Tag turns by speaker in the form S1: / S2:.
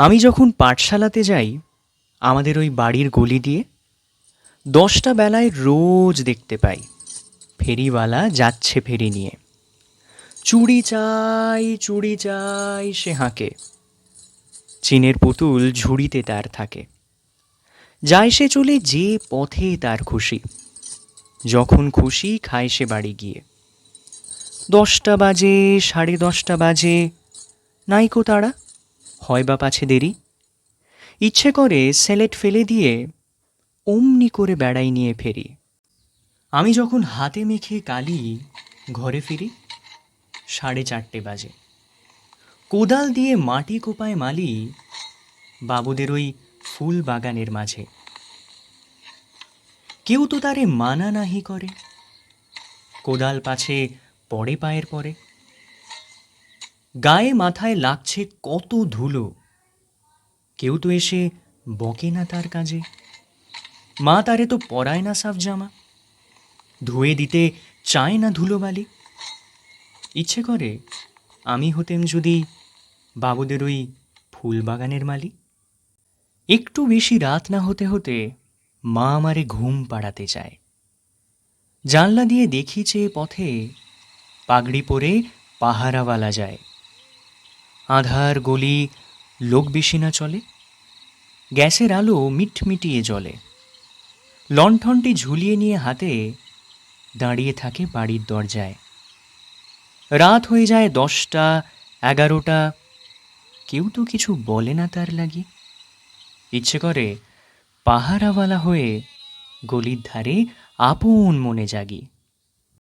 S1: আমি যখন পাঠশালাতে যাই আমাদের ওই বাড়ির গলি দিয়ে 10টা বেলায় রোজ দেখতে পাই ফেরিওয়ালা যাচ্ছে ফেরি নিয়ে। চুড়ি চাই সে হাঁকে। চীনের পুতুল ঝুড়িতে তার থাকে। যায় সে চলে যে পথে তার খুশি, যখন খুশি খায় সে বাড়ি গিয়ে। 10টা বাজে, 10:30 বাজে, নাইকো তারা, হয় বা পাছে দেরি। ইচ্ছে করে স্যালেড ফেলে দিয়ে অমনি করে বেড়াই নিয়ে ফেরি। আমি যখন হাতে মেখে কালি ঘরে ফিরি 4:30 বাজে। কোদাল দিয়ে মাটি কোপায় মালি বাবুদের ওই ফুল বাগানের মাঝে। কেউ তো তারে মানা নাহি করে, কোদাল পাছে পড়ে পায়ের পরে। গায়ে মাথায় লাগছে কত ধুলো, কেউ তো এসে বকে না তার কাজে। মা তারে তো পরায় না সাফ জামা, ধুয়ে দিতে চায় না ধুলোবালি। ইচ্ছে করে আমি হতেম যদি বাবুদের ওই ফুল বাগানের মালি। একটু বেশি রাত না হতে হতে মা আমারে ঘুম পাড়াতে চায়। জানলা দিয়ে দেখি চেয়ে পথে পাগড়ি পরে পাহারাওয়ালা যায়। আধার গলি, লোক বেশি না চলে, গ্যাসের আলো মিটমিটিয়ে জ্বলে। লণ্ঠনটি ঝুলিয়ে নিয়ে হাতে দাঁড়িয়ে থাকে বাড়ির দরজায়। রাত হয়ে যায় 10টা, 11টা, কেউ তো কিছু বলে না তার লাগি। ইচ্ছে করে পাহারাওয়ালা হয়ে গলির ধারে আপন মনে জাগি।